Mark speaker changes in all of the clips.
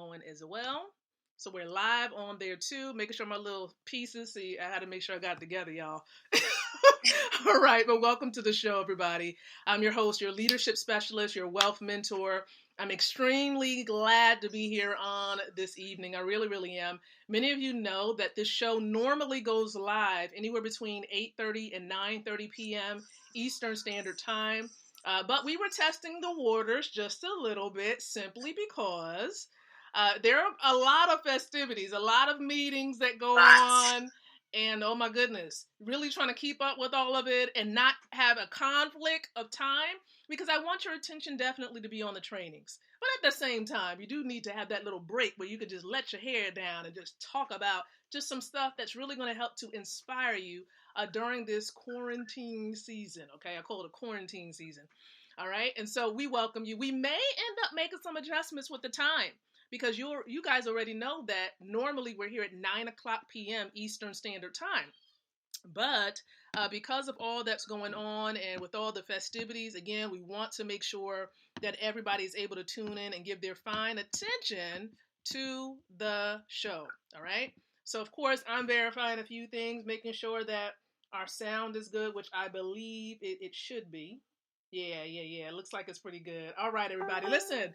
Speaker 1: going as well. So we're live on there too, making sure my little pieces, see, I had to make sure I got it together, y'all. All right, but welcome to the show, everybody. I'm your host, your leadership specialist, your wealth mentor. I'm extremely glad to be here on this evening. I really, really am. Many of you know that this show normally goes live anywhere between 8:30 and 9:30 p.m. Eastern Standard Time. But we were testing the waters just a little bit simply because there are a lot of festivities, a lot of meetings that go on. And oh my goodness, really trying to keep up with all of it and not have a conflict of time, because I want your attention definitely to be on the trainings. But at the same time, you do need to have that little break where you can just let your hair down and just talk about just some stuff that's really going to help to inspire you during this quarantine season. Okay, I call it a quarantine season. All right, and so we welcome you. We may end up making some adjustments with the time, because you guys already know that normally we're here at 9 o'clock p.m. Eastern Standard Time. But because of all that's going on and with all the festivities, again, we want to make sure that everybody's able to tune in and give their fine attention to the show. All right. So, of course, I'm verifying a few things, making sure that our sound is good, which I believe it should be. Yeah. It looks like it's pretty good. All right, everybody. Listen,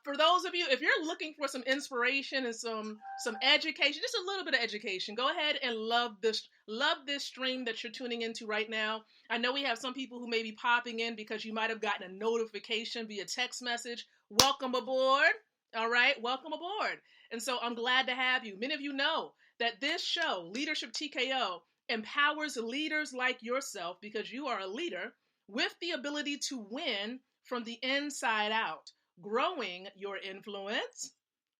Speaker 1: for those of you, if you're looking for some inspiration and some education, just a little bit of education, go ahead and love this stream that you're tuning into right now. I know we have some people who may be popping in because you might have gotten a notification via text message. Welcome aboard. All right, welcome aboard. And so I'm glad to have you. Many of you know that this show, Leadership TKO, empowers leaders like yourself, because you are a leader, with the ability to win from the inside out, growing your influence,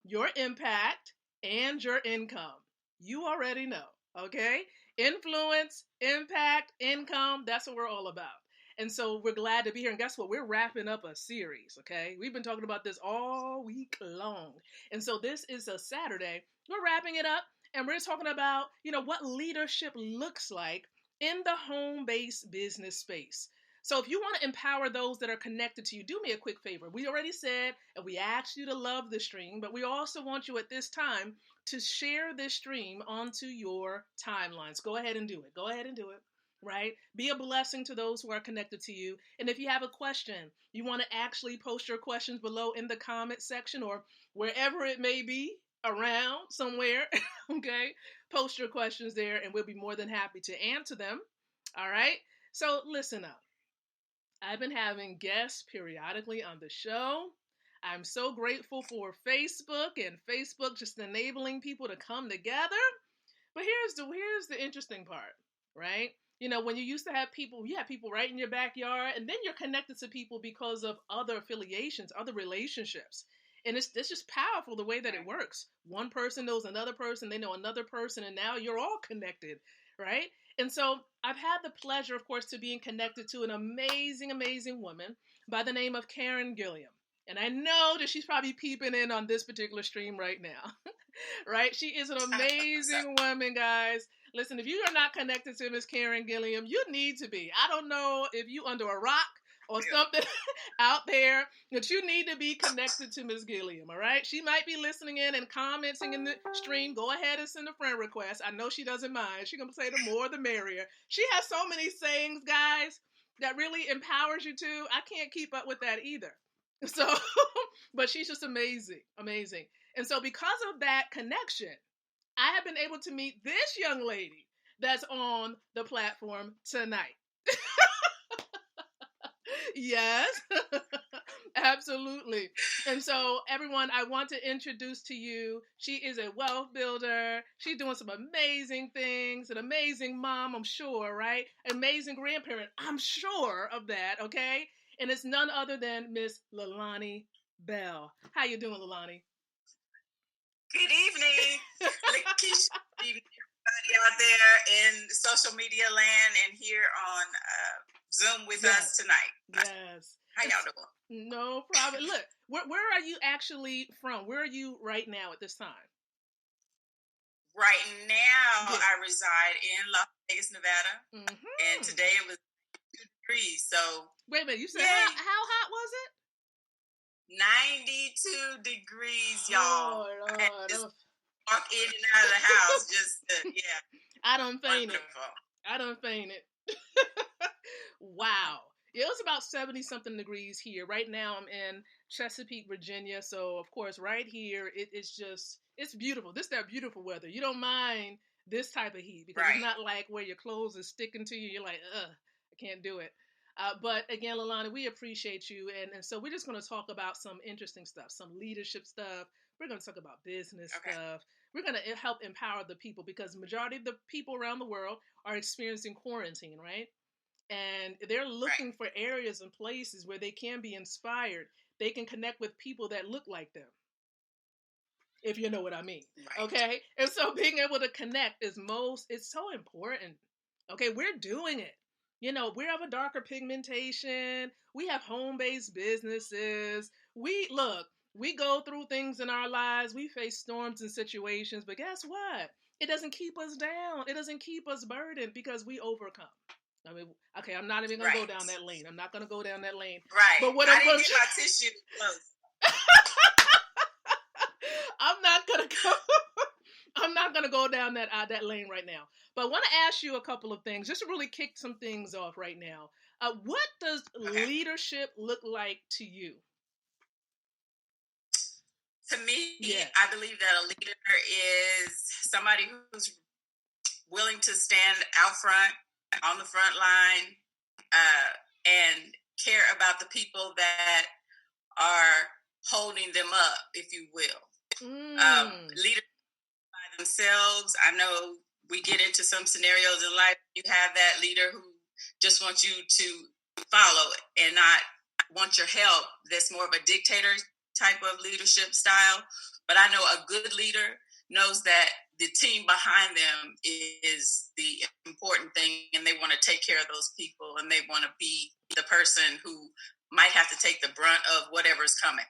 Speaker 1: your impact, and your income. You already know, okay? Influence, impact, income, that's what we're all about. And so we're glad to be here. And guess what? We're wrapping up a series, okay? We've been talking about this all week long. And so this is a Saturday. We're wrapping it up, and we're talking about, what leadership looks like in the home-based business space. So if you want to empower those that are connected to you, do me a quick favor. We already said, and we asked you to love the stream, but we also want you at this time to share this stream onto your timelines. Go ahead and do it. Go ahead and do it, right? Be a blessing to those who are connected to you. And if you have a question, you want to actually post your questions below in the comment section or wherever it may be around somewhere, okay? Post your questions there and we'll be more than happy to answer them, all right? So listen up. I've been having guests periodically on the show. I'm so grateful for Facebook and Facebook just enabling people to come together. But here's the interesting part, right? When you used to have people, you have people right in your backyard, and then you're connected to people because of other affiliations, other relationships. And it's just powerful the way that it works. One person knows another person, they know another person, and now you're all connected, right? And so I've had the pleasure, of course, to being connected to an amazing, amazing woman by the name of Karen Gilliam. And I know that she's probably peeping in on this particular stream right now, right? She is an amazing woman, guys. Listen, if you are not connected to Miss Karen Gilliam, you need to be. I don't know if you under a rock or something out there, that you need to be connected to Miss Gilliam, all right? She might be listening in and commenting in the stream. Go ahead and send a friend request. I know she doesn't mind. She's going to say the more the merrier. She has so many sayings, guys, that really empowers you too. I can't keep up with that either. So, but she's just amazing, amazing. And so because of that connection, I have been able to meet this young lady that's on the platform tonight. Yes, absolutely. And so, everyone, I want to introduce to you, she is a wealth builder. She's doing some amazing things, an amazing mom, I'm sure, right? Amazing grandparent, I'm sure of that, okay? And it's none other than Miss Leilani Bell. How you doing, Leilani?
Speaker 2: Good evening, lakeisha, everybody out there in social media land and here on Zoom with us tonight.
Speaker 1: Yes.
Speaker 2: How y'all doing?
Speaker 1: No problem. Look, where are you actually from? Where are you right now at this time?
Speaker 2: Right now, I reside in Las Vegas, Nevada. Mm-hmm. And today it was 2 degrees. So
Speaker 1: wait a minute, you said how hot was it?
Speaker 2: 92 degrees, y'all.
Speaker 1: Oh, Lord.
Speaker 2: I just walk in and out of the house. Just yeah.
Speaker 1: I done fainted.
Speaker 2: Wonderful.
Speaker 1: I done fainted. Wow. Yeah, it was about 70 something degrees here. Right now I'm in Chesapeake, Virginia. So of course right here it's just it's beautiful. This is that beautiful weather. You don't mind this type of heat because
Speaker 2: Right.
Speaker 1: it's not like where your clothes is sticking to you. You're like, I can't do it. But again, Lalana, we appreciate you. And so we're just going to talk about some interesting stuff, some leadership stuff. We're going to talk about business stuff. We're going to help empower the people because the majority of the people around the world are experiencing quarantine, right? And they're looking for areas and places where they can be inspired. They can connect with people that look like them, if you know what I mean. Right. Okay? And so being able to connect it's so important. Okay, we're doing it. You know, we have a darker pigmentation. We have home-based businesses. We go through things in our lives. We face storms and situations, but guess what? It doesn't keep us down. It doesn't keep us burdened because we overcome. I mean, okay, I'm not even gonna go down that lane. I'm not gonna go down that lane.
Speaker 2: Right.
Speaker 1: But what
Speaker 2: I didn't get my tissue close.
Speaker 1: I'm not gonna go down that lane right now. But I want to ask you a couple of things, just to really kick some things off right now. What does leadership look like to you?
Speaker 2: To me, I believe that a leader is somebody who's willing to stand out front, on the front line, and care about the people that are holding them up, if you will. Leaders by themselves. I know we get into some scenarios in life. You have that leader who just wants you to follow it and not want your help. That's more of a dictator type of leadership style. But I know a good leader knows that the team behind them is the important thing, and they want to take care of those people, and they want to be the person who might have to take the brunt of whatever's coming.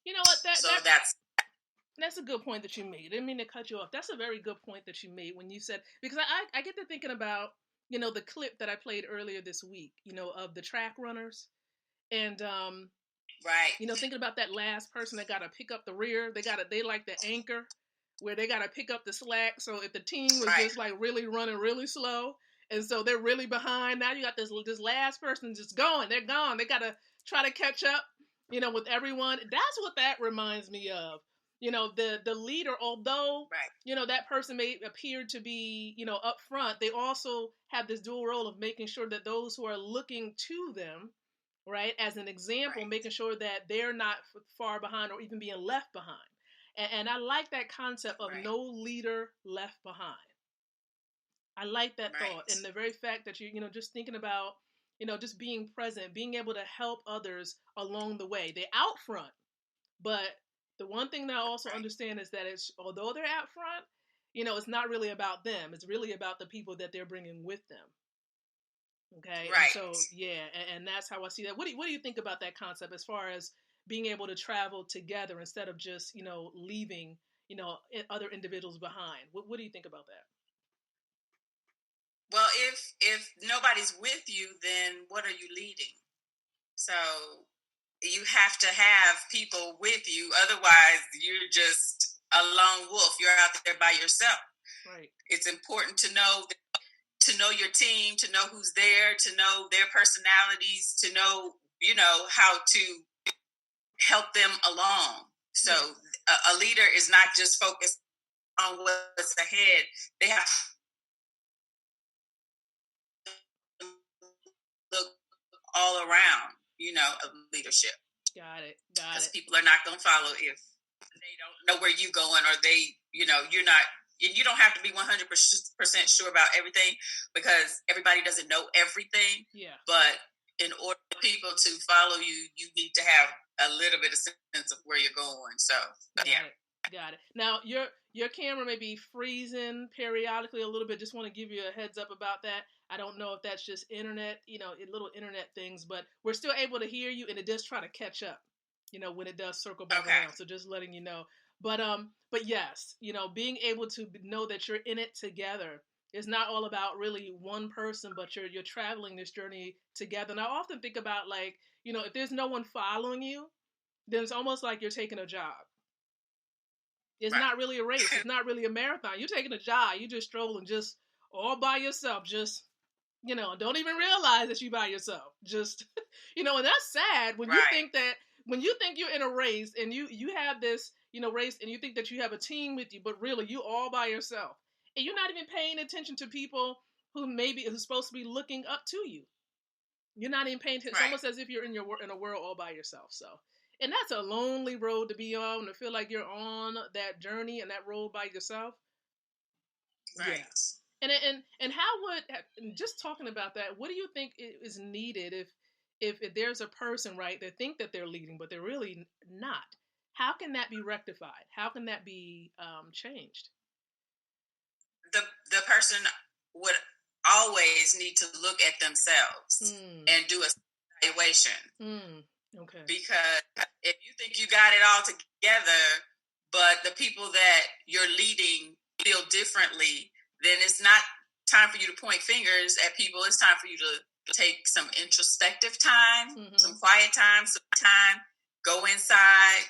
Speaker 1: You know what? That's a good point that you made. I didn't mean to cut you off. That's a very good point that you made when you said, because I get to thinking about, you know, the clip that I played earlier this week, you know, of the track runners. And, you know, thinking about that last person that got to pick up the rear, they like the anchor where they got to pick up the slack. So if the team was just like really running really slow, and so they're really behind, now you got this last person just going, they're gone. They got to try to catch up, you know, with everyone. That's what that reminds me of. You know, the leader, although, you know, that person may appear to be, you know, up front, they also have this dual role of making sure that those who are looking to them, right, as an example, making sure that they're not far behind or even being left behind. And I like that concept of no leader left behind. I like that thought. And the very fact that you know, just thinking about, you know, just being present, being able to help others along the way. They're out front, but the one thing that I also understand is that although they're out front, you know, it's not really about them. It's really about the people that they're bringing with them. Okay. Right. And so, and that's how I see that. What do you think about that concept as far as being able to travel together instead of just, you know, leaving, you know, other individuals behind? What do you think about that?
Speaker 2: Well, if nobody's with you, then what are you leading? So you have to have people with you. Otherwise, you're just a lone wolf. You're out there by yourself.
Speaker 1: Right.
Speaker 2: It's important to know your team, to know who's there, to know their personalities, to know, you know, how to help them along. So a leader is not just focused on what's ahead. They have to look all around, you know, of leadership.
Speaker 1: Got it.
Speaker 2: Because people are not going to follow if they don't know where you're going, or they, you know, you're not. You don't have to be 100% sure about everything, because everybody doesn't know everything.
Speaker 1: Yeah.
Speaker 2: But in order for people to follow you, you need to have a little bit of sense of where you're going. So,
Speaker 1: Got it. Now, your camera may be freezing periodically a little bit. Just want to give you a heads up about that. I don't know if that's just internet, you know, little internet things, but we're still able to hear you, and it does try to catch up, you know, when it does circle back around. So just letting you know. But yes, you know, being able to know that you're in it together is not all about really one person, but you're traveling this journey together. And I often think about, like, you know, if there's no one following you, then it's almost like you're taking a jog. It's
Speaker 2: Right.
Speaker 1: not really a race. It's not really a marathon. You're taking a jog. You just strolling just all by yourself. Just, don't even realize that you by yourself. Just, and that's sad when you think that, when you think you're in a race and you have this, race, and you think that you have a team with you, but really you all by yourself. And you're not even paying attention to people who's supposed to be looking up to you. You're not even paying attention. It's almost as if you're in a world all by yourself. So, and that's a lonely road to be on, to feel like you're on that journey and that road by yourself.
Speaker 2: Right.
Speaker 1: Yeah. And how would, just talking about that, what do you think is needed if there's a person, right, that think that they're leading, but they're really not? How can that be rectified? How can that be changed?
Speaker 2: The person would always need to look at themselves and do a evaluation.
Speaker 1: Okay.
Speaker 2: Because if you think you got it all together, but the people that you're leading feel differently, then it's not time for you to point fingers at people. It's time for you to take some introspective time, some quiet time, go inside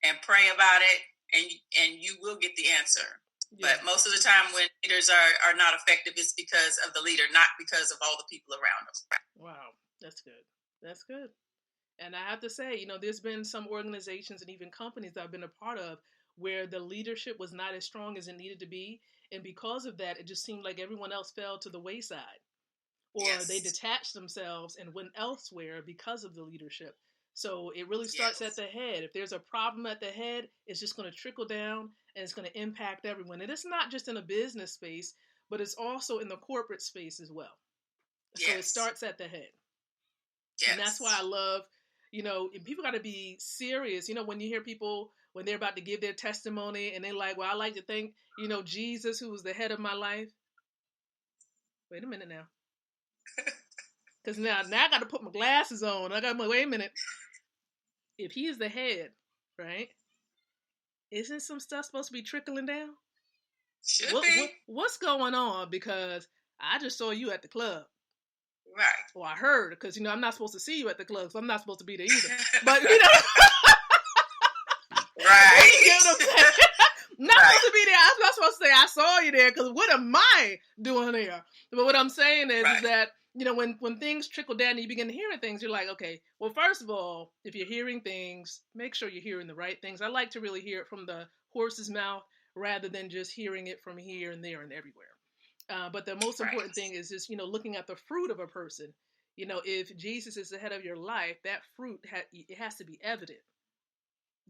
Speaker 2: and pray about it, and you will get the answer. Yeah. But most of the time when leaders are not effective, it's because of the leader, not because of all the people around them.
Speaker 1: Wow, that's good. That's good. And I have to say, there's been some organizations and even companies that I've been a part of where the leadership was not as strong as it needed to be. And because of that, it just seemed like everyone else fell to the wayside. Or they detached themselves and went elsewhere because of the leadership. So it really starts at the head. If there's a problem at the head, it's just going to trickle down and it's going to impact everyone. And it's not just in a business space, but it's also in the corporate space as well. Yes. So it starts at the head. Yes. And that's why I love, and people got to be serious. When you hear people, when they're about to give their testimony and they're like, well, I like to thank, Jesus, who was the head of my life. Wait a minute now. Because now I got to put my glasses on. I got my, wait a minute. If he is the head, right? Isn't some stuff supposed to be trickling down?
Speaker 2: Should be.
Speaker 1: What's going on? Because I just saw you at the club.
Speaker 2: Right.
Speaker 1: Well, I heard, because, I'm not supposed to see you at the club, so I'm not supposed to be there either. But,
Speaker 2: Right.
Speaker 1: You know what I'm saying? Not supposed to be there. I'm not supposed to say I saw you there, because what am I doing there? But what I'm saying is that, when things trickle down and you begin hearing things, you're like, okay, well, first of all, if you're hearing things, make sure you're hearing the right things. I like to really hear it from the horse's mouth rather than just hearing it from here and there and everywhere. But the most important thing is just, looking at the fruit of a person. If Jesus is the head of your life, that fruit, it has to be evident.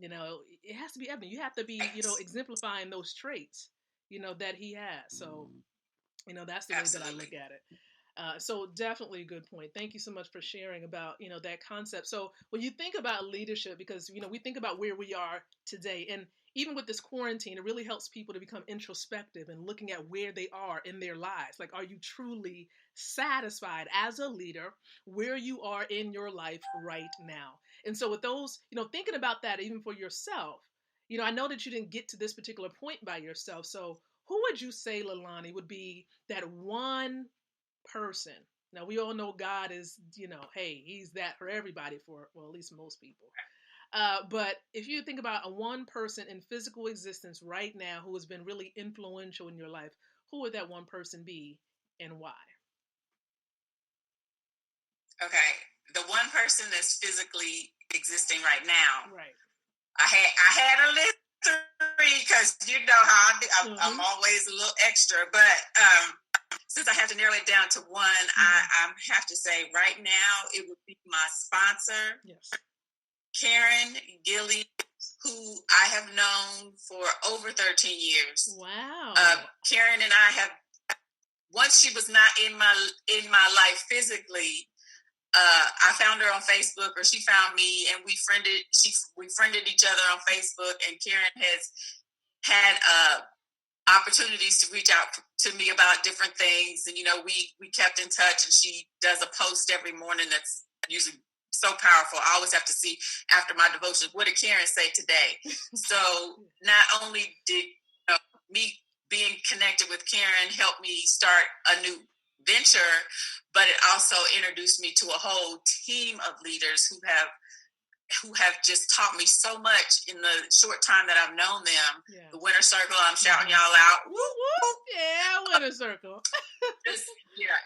Speaker 1: It has to be evident. You have to be, exemplifying those traits, that he has. So, that's the way that I look at it. So definitely a good point. Thank you so much for sharing about, that concept. So when you think about leadership, because, we think about where we are today, and even with this quarantine, it really helps people to become introspective and looking at where they are in their lives. Like, are you truly satisfied as a leader where you are in your life right now? And so with those, thinking about that even for yourself, I know that you didn't get to this particular point by yourself. So who would you say, Leilani, would be that one person? Now, we all know God is, hey, he's that for everybody, well, at least most people. But if you think about a one person in physical existence right now who has been really influential in your life, who would that one person be and why?
Speaker 2: Okay. The one person that's physically existing right now.
Speaker 1: Right.
Speaker 2: I had a list of 3 because you know how I'm always a little extra, but since I have to narrow it down to one, I have to say right now it would be my sponsor.
Speaker 1: Yes. Karen
Speaker 2: Gilly, who I have known for over 13 years.
Speaker 1: Wow.
Speaker 2: Karen and I have, once she was not in my life physically, I found her on Facebook, or she found me, and we friended each other on Facebook. And Karen has had opportunities to reach out to me about different things, and we kept in touch. And she does a post every morning that's usually so powerful. I always have to see after my devotion, what did Karen say today? So not only did me being connected with Karen help me start a new venture, but it also introduced me to a whole team of leaders who have who have just taught me so much in the short time that I've known them. Yeah. The Winner Circle, I'm shouting y'all out. Woo, woo.
Speaker 1: Yeah, Winner Circle.
Speaker 2: Just, yeah.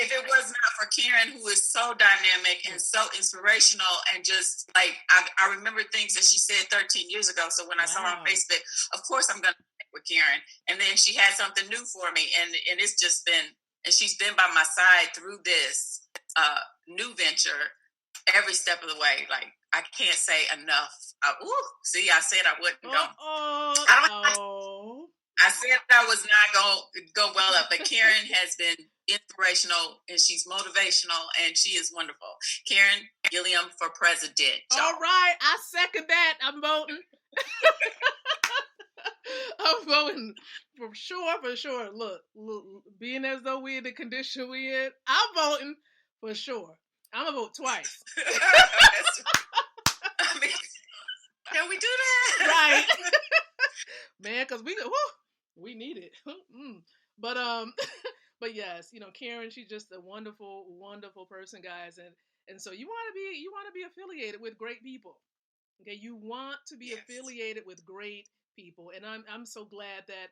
Speaker 2: If it was not for Karen, who is so dynamic and so inspirational, and just like I remember things that she said 13 years ago. So when I saw her on Facebook, of course I'm gonna connect with Karen. And then she had something new for me, and it's just been, and she's been by my side through this new venture every step of the way. Like, I can't say enough. See, I said I wouldn't go. I said I was not going to go well up, but Karen has been inspirational, and she's motivational, and she is wonderful. Karen Gilliam for president. Y'all.
Speaker 1: All right, I second that. I'm voting. I'm voting for sure. Look, being as though we're in the condition we in, I'm voting for sure. I'm gonna vote twice.
Speaker 2: I mean, can we do that?
Speaker 1: Right, man, because we need it. But but yes, Karen, she's just a wonderful, wonderful person, guys, and so you want to be affiliated with great people. Okay, you want to be affiliated with great people, and I'm so glad that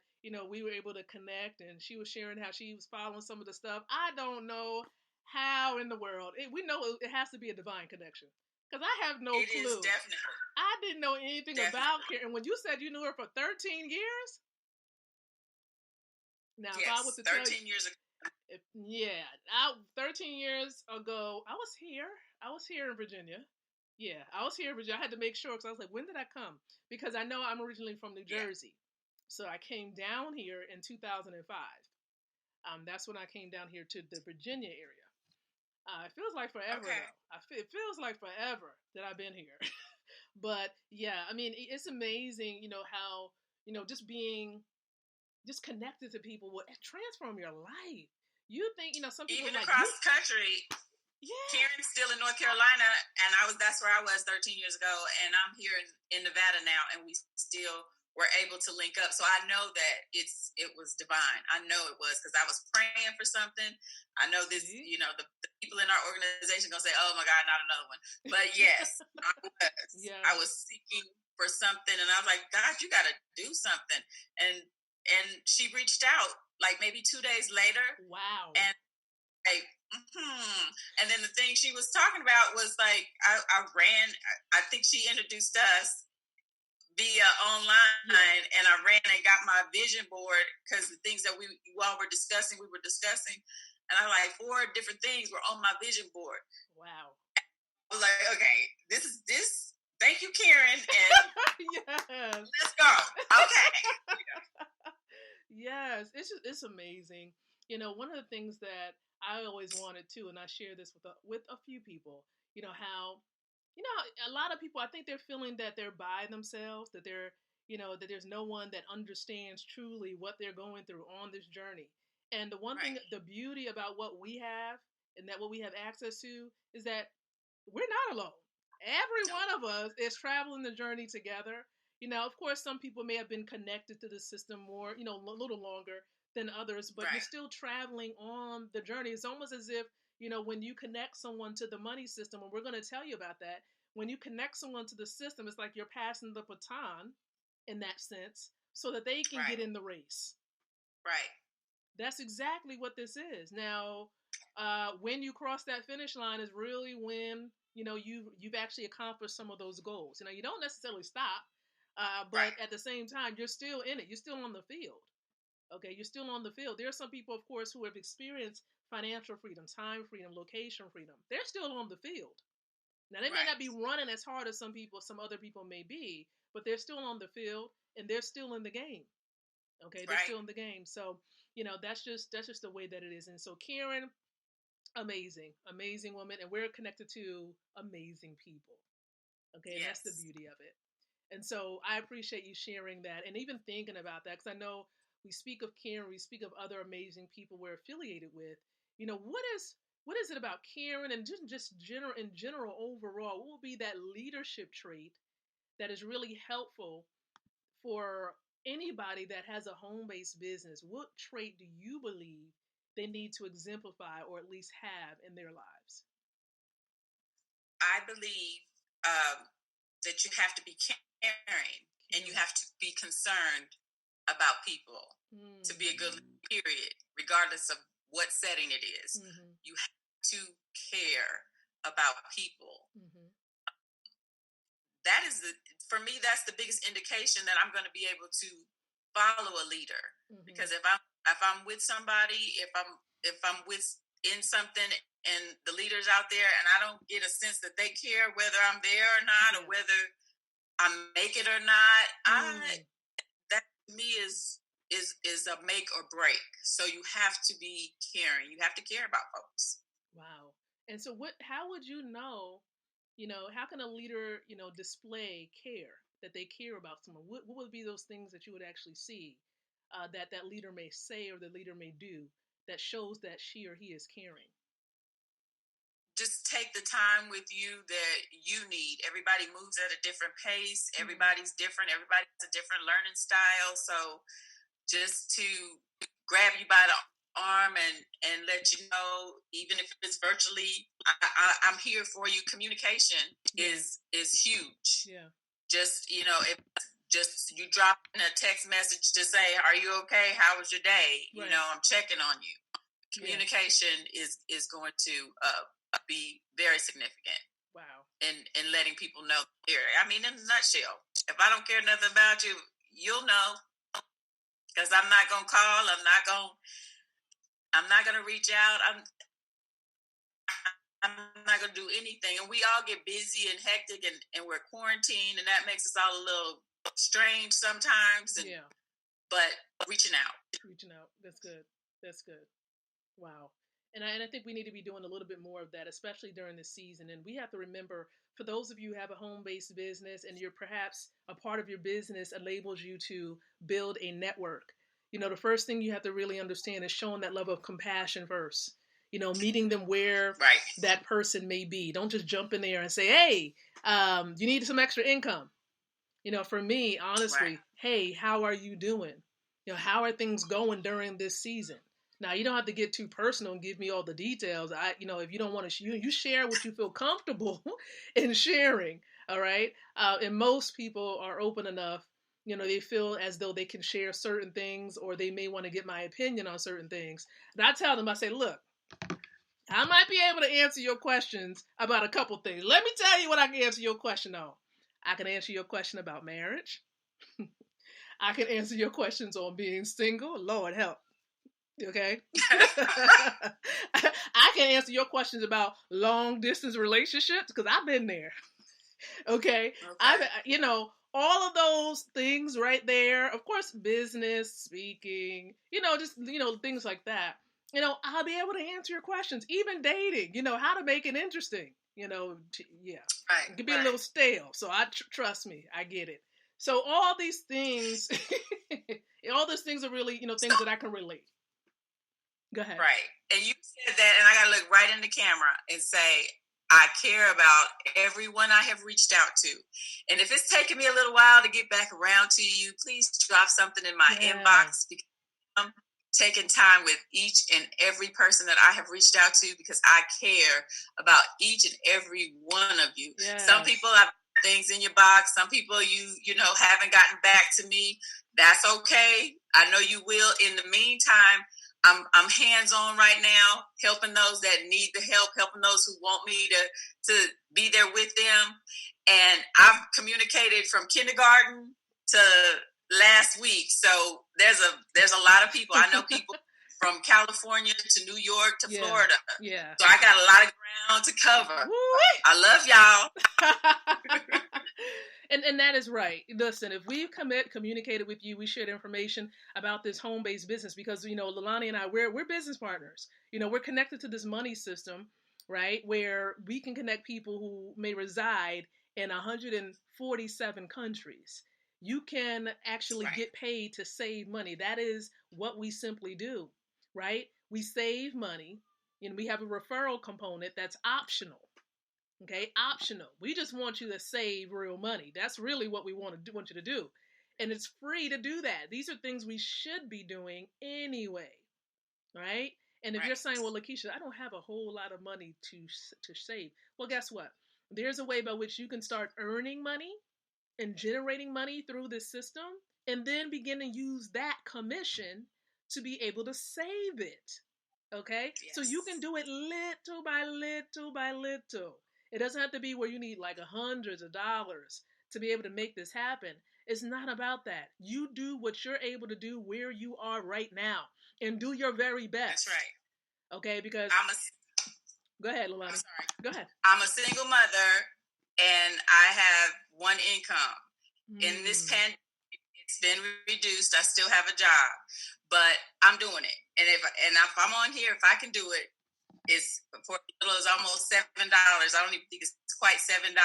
Speaker 1: we were able to connect, and she was sharing how she was following some of the stuff. I don't know how in the world we know it has to be a divine connection, because I have no clue.
Speaker 2: It is definitely.
Speaker 1: I didn't know anything about Karen. When you said you knew her for 13 years, now if I was to
Speaker 2: 13 years ago.
Speaker 1: 13 years ago, I was here in Virginia. Yeah, I was here in Virginia. I had to make sure, because I was like, when did I come? Because I know I'm originally from New Jersey. So I came down here in 2005. That's when I came down here to the Virginia area. It feels like forever, though. It feels like forever that I've been here. But yeah, I mean, it's amazing, how, just connected to people will transform your life. You think, some people
Speaker 2: even across the country. Yeah. Karen's still in North Carolina, and that's where I was 13 years ago, and I'm here in Nevada now, and we still were able to link up. So I know that it was divine. I know it was, because I was praying for something. I know this, the people in our organization gonna say, "Oh my God, not another one." But yes, I was. Yeah. I was seeking for something, and I was like, "God, you got to do something." And she reached out like maybe 2 days later.
Speaker 1: Wow.
Speaker 2: And like, and then the thing she was talking about was like, I think she introduced us via online, and I ran and got my vision board, because the things that we were discussing, and I like 4 different things were on my vision board.
Speaker 1: Wow.
Speaker 2: I was like, okay, this is this. Thank you, Karen, and
Speaker 1: yes.
Speaker 2: Let's go. Okay.
Speaker 1: Yes, it's amazing. One of the things that I always wanted to, and I share this with a few people, how, a lot of people, I think they're feeling that they're by themselves, that they're, that there's no one that understands truly what they're going through on this journey. And the one thing, the beauty about what we have, and that what we have access to, is that we're not alone. Every one of us is traveling the journey together. Of course, some people may have been connected to the system more, a little longer than others, but you're still traveling on the journey. It's almost as if, when you connect someone to the money system, and we're going to tell you about that, when you connect someone to the system, it's like you're passing the baton in that sense, so that they can get in the race.
Speaker 2: Right.
Speaker 1: That's exactly what this is. Now, when you cross that finish line is really when, you've actually accomplished some of those goals. You don't necessarily stop. But at the same time, you're still in it. You're still on the field. Okay, you're still on the field. There are some people, of course, who have experienced financial freedom, time freedom, location freedom. They're still on the field. Now, they may not be running as hard as some other people may be, but they're still on the field, and they're still in the game. Okay, they're still in the game. So, that's just the way that it is. And so, Karen, amazing woman, and we're connected to amazing people. Okay, and that's the beauty of it. And so I appreciate you sharing that, and even thinking about that, because I know we speak of Karen, we speak of other amazing people we're affiliated with. What is it about Karen, and just in general overall, what will be that leadership trait that is really helpful for anybody that has a home-based business? What trait do you believe they need to exemplify, or at least have in their lives?
Speaker 2: I believe that you have to be caring and you have to be concerned about people to be a good leader, period, regardless of what setting it is. You have to care about people. That is for me, that's the biggest indication that I'm going to be able to follow a leader. Because if I'm with somebody, if I'm in something and the leaders out there and I don't get a sense that they care whether I'm there or not, or whether I make it or not, that to me is a make or break. So you have to be caring. You have to care about folks.
Speaker 1: Wow. And so how would you know, how can a leader, display care, that they care about someone? What would be those things that you would actually see that leader may say or the leader may do that shows that she or he is caring?
Speaker 2: Just take the time with you that you need. Everybody moves at a different pace. Everybody's different. Everybody has a different learning style. So just to grab you by the arm and let you know, even if it's virtually, I'm here for you. Communication is huge. Yeah. Just, if just you drop in a text message to say, are you okay? How was your day? Right. I'm checking on you. Communication is going to be very significant. Wow. In letting people know here. I mean, in a nutshell, if I don't care nothing about you, you'll know. Because I'm not gonna call. I'm not gonna reach out. I'm not gonna do anything. And we all get busy and hectic, and we're quarantined, and that makes us all a little strange sometimes. But reaching out. That's good.
Speaker 1: Wow. And I think we need to be doing a little bit more of that, especially during this season. And we have to remember, for those of you who have a home-based business and you're perhaps a part of your business enables you to build a network, the first thing you have to really understand is showing that level of compassion first. Meeting them where that person may be. Don't just jump in there and say, hey, you need some extra income. For me, honestly, hey, how are you doing? How are things going during this season? Now, you don't have to get too personal and give me all the details. If you don't want to, you share what you feel comfortable in sharing. All right. And most people are open enough. They feel as though they can share certain things, or they may want to get my opinion on certain things. And I tell them, I say, look, I might be able to answer your questions about a couple things. Let me tell you what I can answer your question on. I can answer your question about marriage. I can answer your questions on being single. Lord help. Okay. I can answer your questions about long distance relationships because I've been there. Okay. All of those things right there. Of course, business, speaking, just, things like that. I'll be able to answer your questions, even dating, how to make it interesting, yeah. Right, it can be a little stale. So trust me, I get it. So all these things, are really, things that I can relate. Go ahead.
Speaker 2: Right. And you said that, and I got to look right in the camera and say, I care about everyone I have reached out to. And if it's taking me a little while to get back around to you, please drop something in my inbox, because I'm taking time with each and every person that I have reached out to, because I care about each and every one of you. Yes. Some people have things in your box. Some people you haven't gotten back to me. That's okay. I know you will. In the meantime, I'm hands-on right now, helping those that need the help, helping those who want me to be there with them. And I've communicated from kindergarten to last week. So there's a lot of people. I know people from California to New York to Florida. Yeah. So I got a lot of ground to cover. Woo-wee! I love
Speaker 1: y'all. And that is right. Listen, if we've communicated with you, we shared information about this home-based business, because, Lilani and I, we're business partners. We're connected to this money system, right, where we can connect people who may reside in 147 countries. You can actually get paid to save money. That is what we simply do, right? We save money, and we have a referral component that's optional. Okay, optional. We just want you to save real money. That's really what we want you to do. And it's free to do that. These are things we should be doing anyway, right? And if you're saying, well, Lakeisha, I don't have a whole lot of money to save. Well, guess what? There's a way by which you can start earning money and generating money through this system, and then begin to use that commission to be able to save it. Okay?
Speaker 2: Yes.
Speaker 1: So you can do it little by little by little. It doesn't have to be where you need like hundreds of dollars to be able to make this happen. It's not about that. You do what you're able to do where you are right now and do your very best.
Speaker 2: That's right.
Speaker 1: Okay? Because go ahead, Lilani.
Speaker 2: I'm sorry.
Speaker 1: Go ahead.
Speaker 2: I'm a single mother and I have one income. In this pandemic, it's been reduced. I still have a job, but I'm doing it. And if I'm on here, if I can do it, it's for little is almost $7. I don't even think it's quite $7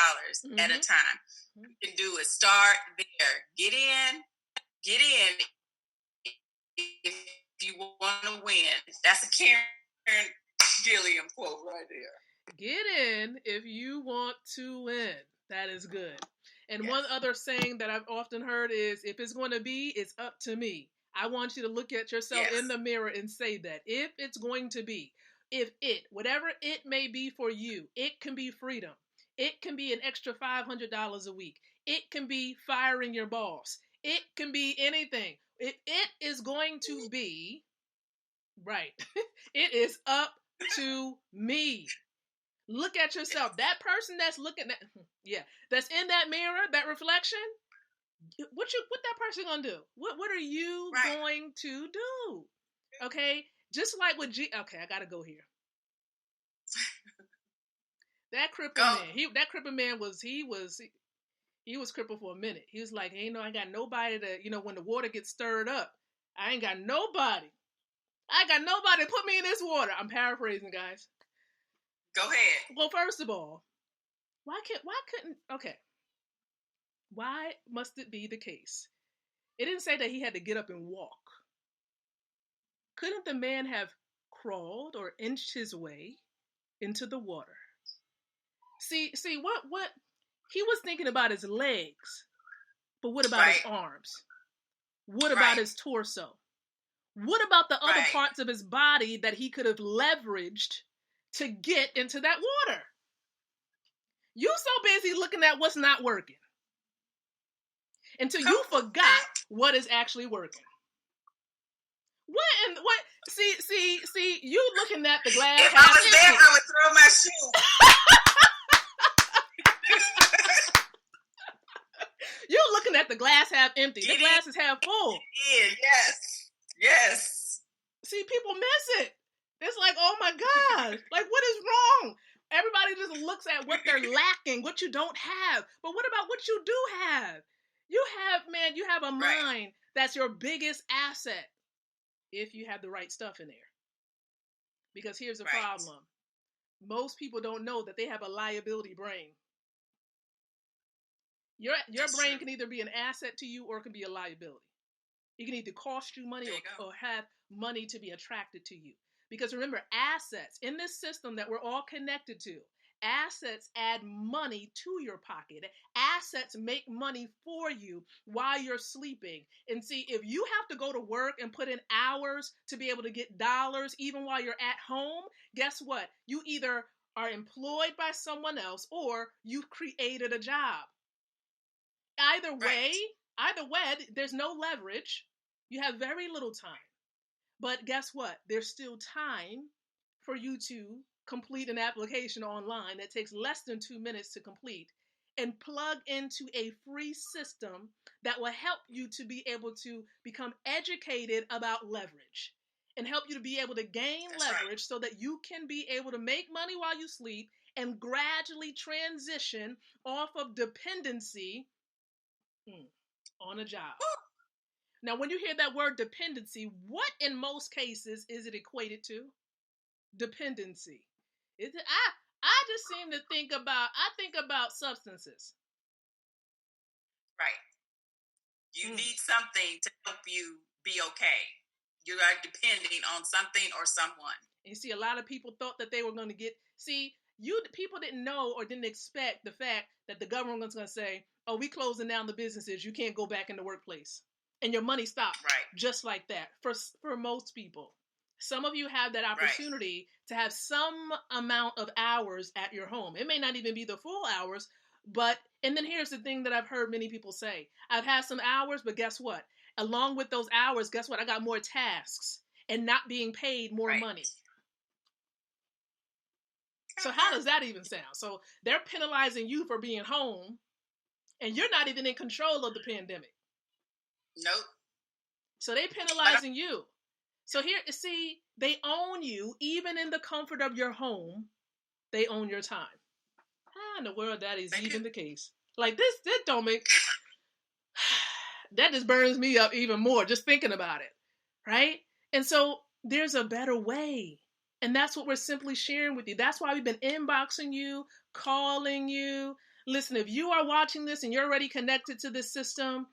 Speaker 2: at a time. You can do it. Start there. Get in if you want to win. That's a Karen Gilliam quote right there.
Speaker 1: Get in if you want to win. That is good. And one other saying that I've often heard is, if it's going to be, it's up to me. I want you to look at yourself in the mirror and say that. If it's going to be, whatever it may be for you, it can be freedom. It can be an extra $500 a week. It can be firing your boss. It can be anything. If it is going to be, right, it is up to me. Look at yourself. That person that's looking at, that's in that mirror, that reflection, what that person gonna do? What are you going to do? Okay? Just like with okay, I gotta go here. That crippled man. That crippled man was crippled for a minute. He was like, hey, I got nobody to, when the water gets stirred up, I ain't got nobody. I got nobody to put me in this water. I'm paraphrasing, guys.
Speaker 2: Go ahead.
Speaker 1: Well, first of all, why must it be the case? It didn't say that he had to get up and walk. Couldn't the man have crawled or inched his way into the water? See what he was thinking about his legs, but what about his arms? What about his torso? What about the other parts of his body that he could have leveraged to get into that water? You so busy looking at what's not working until you forgot what is actually working. What? See, you looking at the glass.
Speaker 2: If I was there, I would throw my shoe.
Speaker 1: You're looking at the glass half empty. The glass is half full.
Speaker 2: Yes.
Speaker 1: See, people miss it. It's like, oh my God, like what is wrong? Everybody just looks at what they're lacking, what you don't have. But what about what you do have? You have a mind that's your biggest asset if you have the right stuff in there. Because here's the problem. Most people don't know that they have a liability brain. Your brain can either be an asset to you or it can be a liability. It can either cost you money or have money to be attracted to you. Because remember, assets in this system that we're all connected to, assets add money to your pocket. Assets make money for you while you're sleeping. And see, if you have to go to work and put in hours to be able to get dollars, even while you're at home, guess what? You either are employed by someone else or you've created a job. Either way, there's no leverage. You have very little time. But guess what? There's still time for you to complete an application online that takes less than 2 minutes to complete and plug into a free system that will help you to be able to become educated about leverage and help you to be able to gain leverage so that you can be able to make money while you sleep and gradually transition off of dependency on a job. Now, when you hear that word dependency, what in most cases is it equated to? Dependency. I just seem to think about substances.
Speaker 2: Right. You need something to help you be okay. You are depending on something or someone.
Speaker 1: You see, a lot of people thought that they were going to people didn't know or didn't expect the fact that the government was going to say, oh, we closing down the businesses. You can't go back in the workplace. And your money stopped.
Speaker 2: Right.
Speaker 1: Just like that for most people. Some of you have that opportunity to have some amount of hours at your home. It may not even be the full hours, but, and then here's the thing that I've heard many people say. I've had some hours, but guess what? Along with those hours, guess what? I got more tasks and not being paid more money. So how does that even sound? So they're penalizing you for being home, and you're not even in control of the pandemic.
Speaker 2: Nope.
Speaker 1: So they penalizing you. So here, see, they own you, even in the comfort of your home. They own your time. How in the world that is even the case? Like this don't make, that just burns me up even more just thinking about it, right? And so there's a better way. And that's what we're simply sharing with you. That's why we've been inboxing you, calling you. Listen, if you are watching this and you're already connected to this system,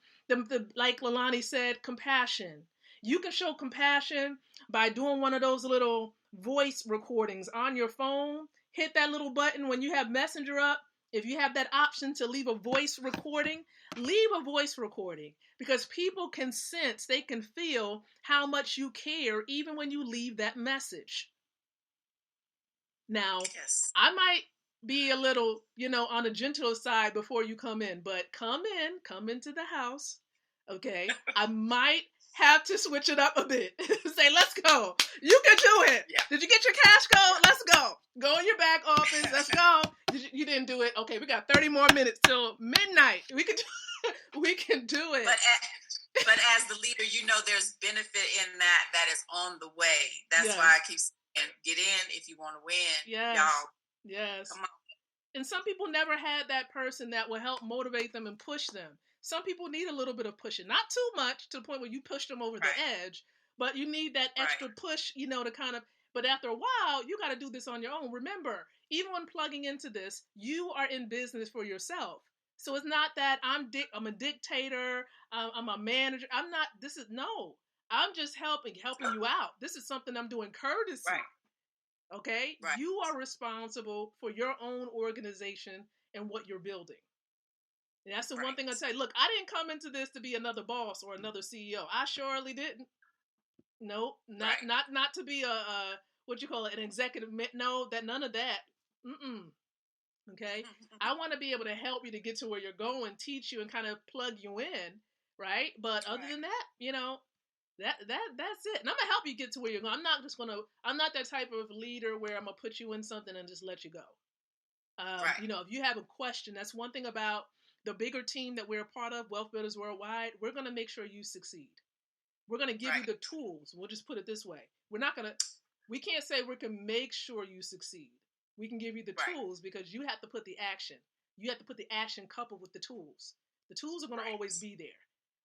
Speaker 1: like Leilani said, compassion. You can show compassion by doing one of those little voice recordings on your phone. Hit that little button when you have Messenger up. If you have that option to leave a voice recording, leave a voice recording, because people can sense, they can feel how much you care even when you leave that message. Now, I might be a little, on the gentle side before you come in, but come into the house, okay? I might have to switch it up a bit. Say, let's go. You can do it. Yeah. Did you get your cash code? Let's go. Go in your back office. Let's go. You didn't do it. Okay, we got 30 more minutes till midnight. We can do it.
Speaker 2: But as the leader, there's benefit in that is on the way. That's why I keep saying, get in if you want to win.
Speaker 1: Yes.
Speaker 2: Y'all.
Speaker 1: Yes.
Speaker 2: Come on.
Speaker 1: And some people never had that person that will help motivate them and push them. Some people need a little bit of pushing, not too much to the point where you push them over the edge, but you need that extra push, to kind of, but after a while, you got to do this on your own. Remember, even when plugging into this, you are in business for yourself. So it's not that I'm a dictator, I'm a manager. I'm just helping you out. This is something I'm doing courtesy. Right. Okay? Right. You are responsible for your own organization and what you're building. And that's the one thing I say. Look, I didn't come into this to be another boss or another CEO. I surely didn't. Nope, not to be an executive. No, none of that. Okay, I want to be able to help you to get to where you're going, teach you, and kind of plug you in, right? But other than that, that's it. And I'm gonna help you get to where you're going. I'm not that type of leader where I'm gonna put you in something and just let you go. If you have a question, that's one thing about the bigger team that we're a part of, Wealth Builders Worldwide. We're gonna make sure you succeed. We're gonna give you the tools. We'll just put it this way. We can't say we can make sure you succeed. We can give you the tools, because you have to put the action. You have to put the action coupled with the tools. The tools are going to always be there,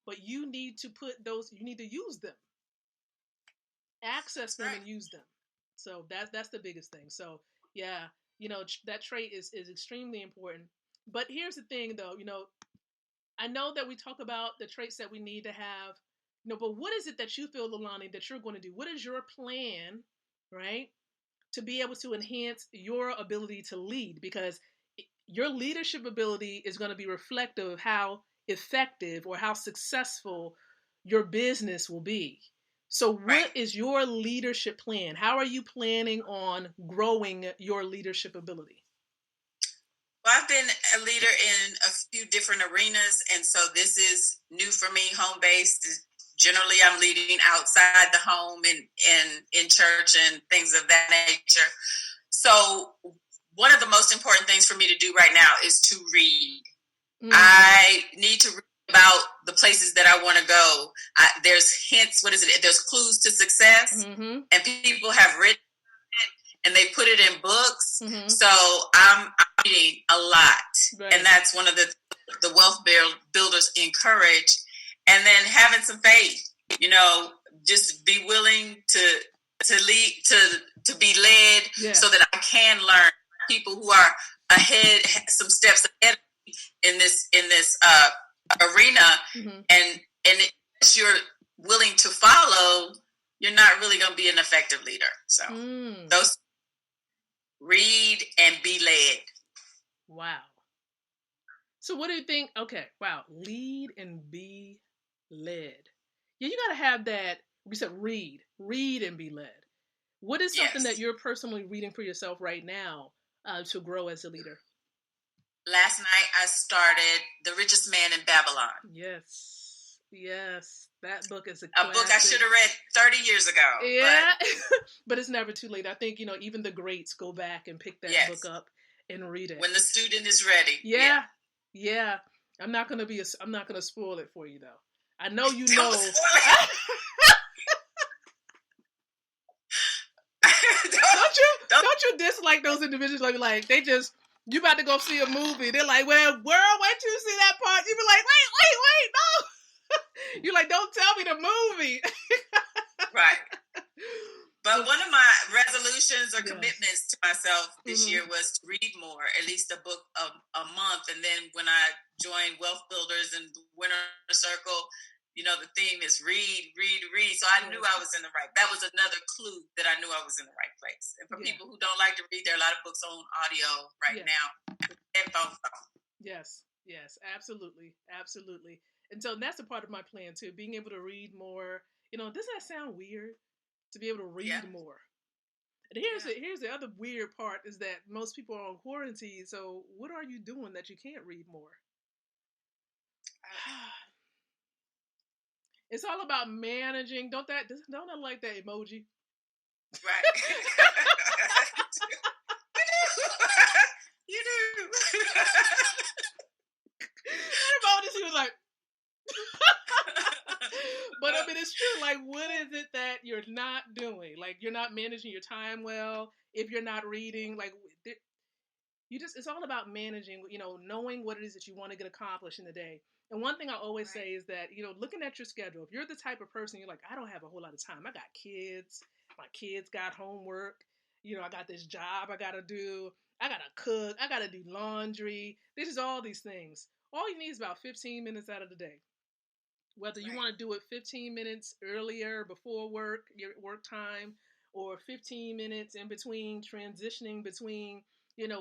Speaker 1: but you need to you need to use them, access them and use them. So that's the biggest thing. So yeah, that trait is extremely important. But here's the thing though, I know that we talk about the traits that we need to have, but what is it that you feel, Leilani, that you're going to do? What is your plan, right, to be able to enhance your ability to lead? Because your leadership ability is going to be reflective of how effective or how successful your business will be. So what is your leadership plan? How are you planning on growing your leadership ability?
Speaker 2: Well, I've been a leader in a few different arenas, and so this is new for me, home-based. Generally, I'm leading outside the home and in church and things of that nature. So one of the most important things for me to do right now is to read. I need to read about the places that I want to go. There's hints. What is it? There's clues to success. And people have written it and they put it in books. So I'm reading a lot. And that's one of the wealth builders encourage. And then having some faith, just be willing to lead, to be led, so that I can learn. People who are ahead, some steps ahead in this arena, and if you're willing to follow, you're not really going to be an effective leader. So those, read and be led.
Speaker 1: Wow. So what do you think? Okay, wow, lead and be led. Yeah, you got to have that. We said read and be led. What is something that you're personally reading for yourself right now to grow as a leader?
Speaker 2: Last night I started The Richest Man in Babylon.
Speaker 1: Yes. Yes. That book is a
Speaker 2: book I should have read 30 years ago.
Speaker 1: Yeah. But it's never too late. I think, even the greats go back and pick that book up and read it.
Speaker 2: When the student is ready.
Speaker 1: Yeah. Yeah. I'm not going to spoil it for you though. I know you know. Don't you dislike those individuals like they just, you about to go see a movie, they're like, well, world, wait till you see that part. You be like, wait, no. You're like, don't tell me the movie.
Speaker 2: Right. But one of my resolutions or commitments to myself this year was to read more, at least a book a month. And then when I joined Wealth Builders and Winner Circle, the theme is read. So I knew I was in the right. That was another clue that I knew I was in the right place. And for people who don't like to read, there are a lot of books on audio now. And phone.
Speaker 1: Yes, absolutely. And so that's a part of my plan too, being able to read more. Doesn't that sound weird? To be able to read more. And here's the other weird part is that most people are on quarantine. So what are you doing that you can't read more? It's all about managing. Don't I like that emoji?
Speaker 2: Right. You do.
Speaker 1: Everybody, he was like. But I mean, it's true. Like, what is it that you're not doing? Like, you're not managing your time well. If you're not reading, like, it's all about managing, knowing what it is that you want to get accomplished in the day. And one thing I always say is that, looking at your schedule, if you're the type of person, you're like, I don't have a whole lot of time. I got kids. My kids got homework. I got this job I got to do. I got to cook. I got to do laundry. This is all these things. All you need is about 15 minutes out of the day. Whether you want to do it 15 minutes earlier before work, your work time, or 15 minutes in between, transitioning between,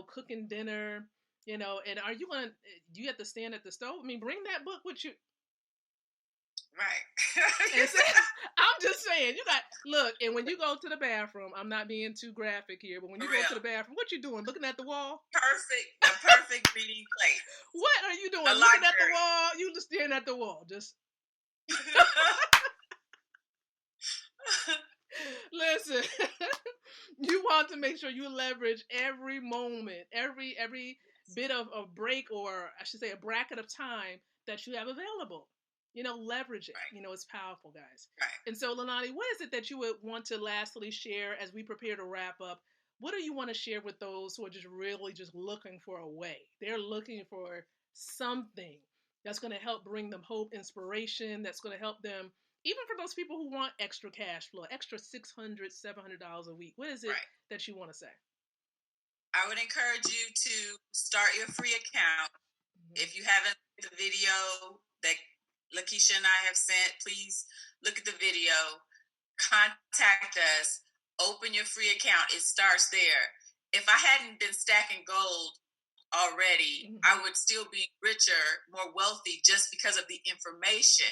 Speaker 1: cooking dinner, and do you have to stand at the stove? I mean, bring that book with you.
Speaker 2: Right.
Speaker 1: I'm just saying, look, and when you go to the bathroom, I'm not being too graphic here, but when you go to the bathroom, what you doing? Looking at the wall?
Speaker 2: The perfect reading place.
Speaker 1: What are you doing? Looking at the wall? You just staring at the wall. Just. Listen, you want to make sure you leverage every moment, every bit of break, or I should say a bracket of time that you have available. Leverage it.
Speaker 2: Right.
Speaker 1: It's powerful, guys.
Speaker 2: Right.
Speaker 1: And so, Lonnie, what is it that you would want to lastly share as we prepare to wrap up? What do you want to share with those who are just really just looking for a way? They're looking for something that's going to help bring them hope, inspiration, that's going to help them, even for those people who want extra cash flow, extra $600, $700 a week. What is it that you want to say?
Speaker 2: I would encourage you to start your free account. Mm-hmm. If you haven't seen the video that Lakeisha and I have sent, please look at the video. Contact us. Open your free account. It starts there. If I hadn't been stacking gold already, I would still be richer, more wealthy, just because of the information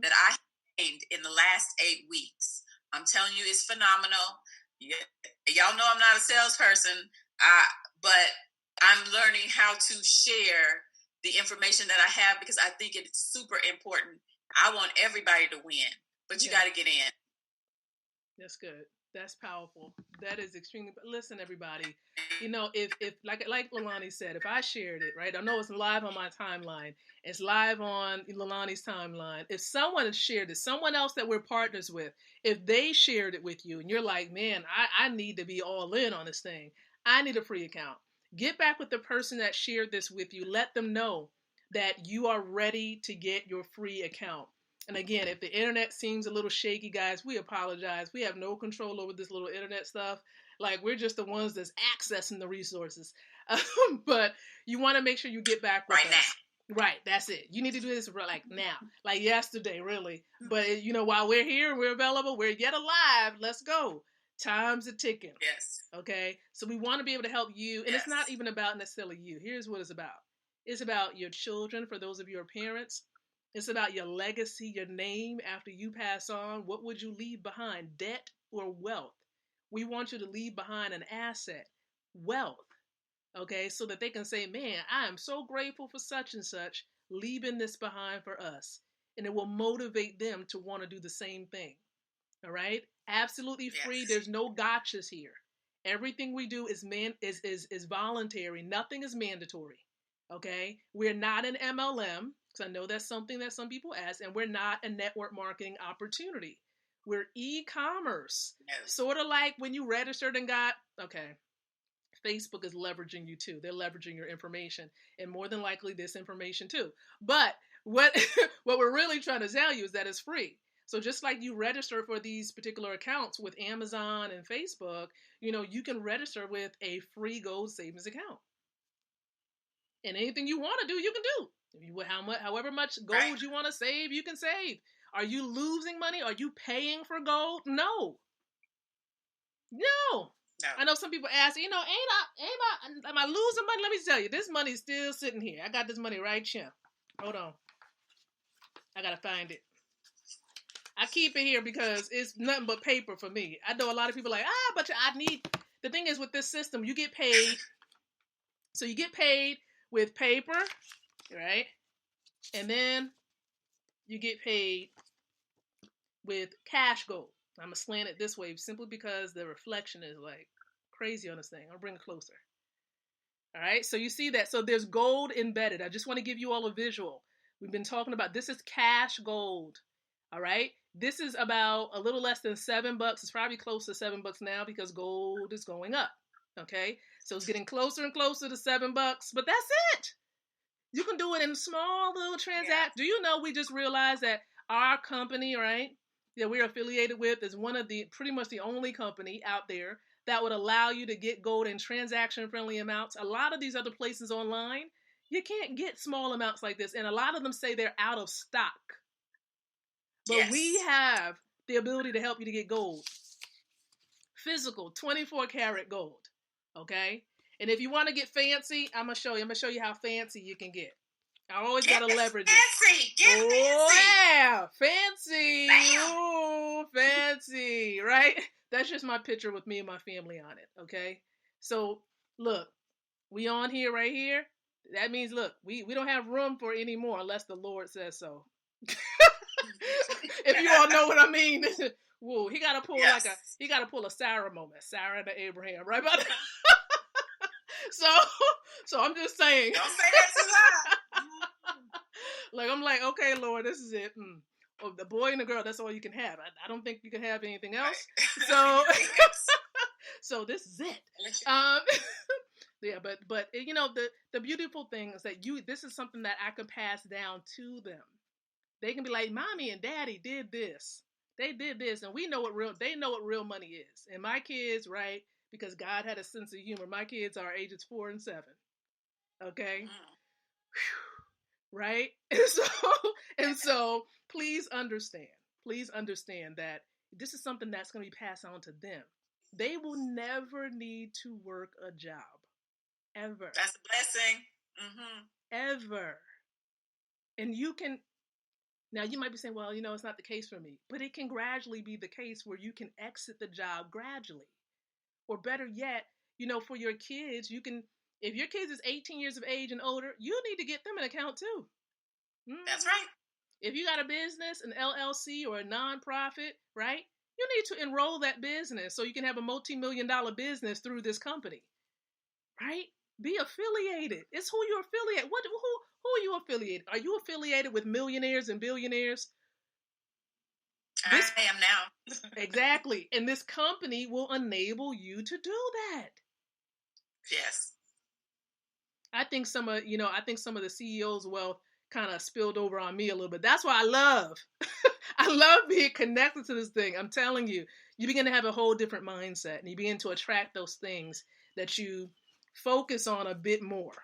Speaker 2: that I gained in the last 8 weeks. I'm telling you, it's phenomenal. Y'all know I'm not a salesperson, but I'm learning how to share the information that I have because I think it's super important. I want everybody to win, but you got to get in.
Speaker 1: That's good. That's powerful. That is extremely. Listen, everybody. If like Leilani said, if I shared it, right? I know it's live on my timeline. It's live on Leilani's timeline. If someone has shared it, someone else that we're partners with, if they shared it with you, and you're like, man, I need to be all in on this thing. I need a free account. Get back with the person that shared this with you. Let them know that you are ready to get your free account. And again, if the internet seems a little shaky, guys, we apologize. We have no control over this little internet stuff. Like, we're just the ones that's accessing the resources. But you want to make sure you get back with us.
Speaker 2: Now.
Speaker 1: Right, that's it. You need to do this like now, like yesterday, really. But, while we're here, we're available, we're yet alive, let's go. Time's a ticking.
Speaker 2: Yes.
Speaker 1: Okay? So we want to be able to help you. And it's not even about necessarily you. Here's what it's about. It's about your children, for those of you who are parents. It's about your legacy, your name after you pass on. What would you leave behind, debt or wealth? We want you to leave behind an asset, wealth, okay, so that they can say, man, I am so grateful for such and such leaving this behind for us. And it will motivate them to want to do the same thing. All right? Absolutely free.
Speaker 2: Yes.
Speaker 1: There's no gotchas here. Everything we do is voluntary. Nothing is mandatory. Okay? We're not an MLM, because I know that's something that some people ask, and we're not a network marketing opportunity. We're e-commerce.
Speaker 2: No.
Speaker 1: Sort of like when you registered and got, okay, Facebook is leveraging you too. They're leveraging your information, and more than likely this information too. But what what we're really trying to tell you is that it's free. So just like you register for these particular accounts with Amazon and Facebook, you can register with a free gold savings account. And anything you want to do, you can do. If you however much gold you want to save, you can save. Are you losing money? Are you paying for gold? No. No. I know some people ask, am I losing money? Let me tell you, this money's still sitting here. I got this money right here. Hold on. I gotta find it. I keep it here because it's nothing but paper for me. I know a lot of people are like, but I need, the thing is with this system, you get paid. So you get paid with paper, right? And then you get paid with cash gold. I'm going to slant it this way simply because the reflection is like crazy on this thing. I'll bring it closer. All right. So you see that. So there's gold embedded. I just want to give you all a visual. We've been talking about, this is cash gold. All right. This is about a little less than $7. It's probably close to $7 now because gold is going up. Okay. So it's getting closer and closer to $7, but that's it. You can do it in small little transactions. Yeah. Do you know, we just realized that our company, right, that we're affiliated with is one of the, pretty much the only company out there that would allow you to get gold in transaction-friendly amounts. A lot of these other places online, you can't get small amounts like this. And a lot of them say they're out of stock. But we have the ability to help you to get gold. Physical, 24 karat gold. Okay? And if you want to get fancy, I'm going to show you. I'm going to show you how fancy you can get. I always got to leverage it. Yeah, fancy. Oh, fancy, right? That's just my picture with me and my family on it, okay? So, look, we on here right here. That means, look, we don't have room for any more unless the Lord says so. If you all know what I mean. Whoa, he got to pull a Sarah moment. Sarah to Abraham, right about that? So I'm just saying.
Speaker 2: Don't say that too loud.
Speaker 1: Like, I'm like, okay, Lord, this is it. Oh, the boy and the girl, that's all you can have. I don't think you can have anything else. Right. So this is it. Yeah, but the beautiful thing is that this is something that I can pass down to them. They can be like, Mommy and Daddy did this. They did this, and they know what real money is. And my kids, right, because God had a sense of humor, my kids are ages 4 and 7. Okay? Right? And so please understand that this is something that's going to be passed on to them. They will never need to work a job. Ever.
Speaker 2: That's a blessing. Mm-hmm.
Speaker 1: Ever. And now you might be saying, well, it's not the case for me, but it can gradually be the case where you can exit the job gradually. Or better yet, for your kids, if your kids is 18 years of age and older, you need to get them an account too. Mm-hmm.
Speaker 2: That's right.
Speaker 1: If you got a business, an LLC or a nonprofit, right? You need to enroll that business so you can have a multi-million-dollar business through this company, right? Be affiliated. It's who you're affiliated. Who are you affiliated? Are you affiliated with millionaires and billionaires?
Speaker 2: I am now.
Speaker 1: Exactly. And this company will enable you to do that.
Speaker 2: Yes.
Speaker 1: I think some of the CEO's wealth kind of spilled over on me a little bit. That's why I love being connected to this thing. I'm telling you, you begin to have a whole different mindset, and you begin to attract those things that you focus on a bit more.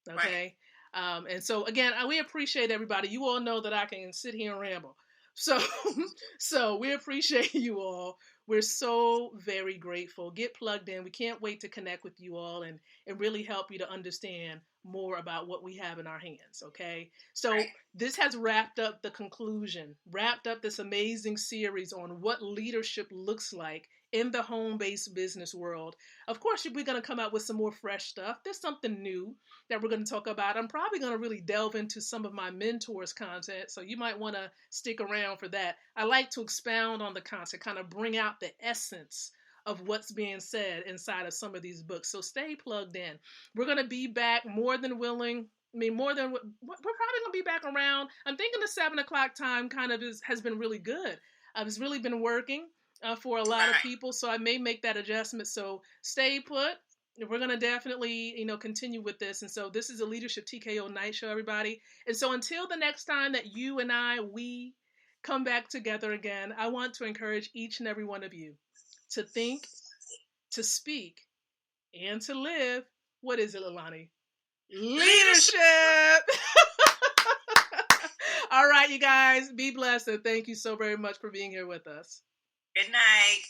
Speaker 1: Okay. Right. And so again, we appreciate everybody. You all know that I can sit here and ramble. So we appreciate you all. We're so very grateful. Get plugged in. We can't wait to connect with you all and really help you to understand more about what we have in our hands. Okay. So This has wrapped up this amazing series on what leadership looks like in the home-based business world. Of course, we're going to come out with some more fresh stuff. There's something new that we're going to talk about. I'm probably going to really delve into some of my mentors' content, so you might want to stick around for that. I like to expound on the content, kind of bring out the essence of what's being said inside of some of these books. So stay plugged in. We're going to be back more than willing. I mean, we're probably going to be back around. I'm thinking the 7 o'clock time kind of has been really good. It's really been working for a lot of people, so I may make that adjustment. So stay put. We're going to definitely, continue with this. And so this is a Leadership TKO Night Show, everybody. And so until the next time that you and we come back together again, I want to encourage each and every one of you to think, to speak, and to live. What is it, Leilani? Leadership! All right, you guys, be blessed, and thank you so very much for being here with us.
Speaker 2: Good night.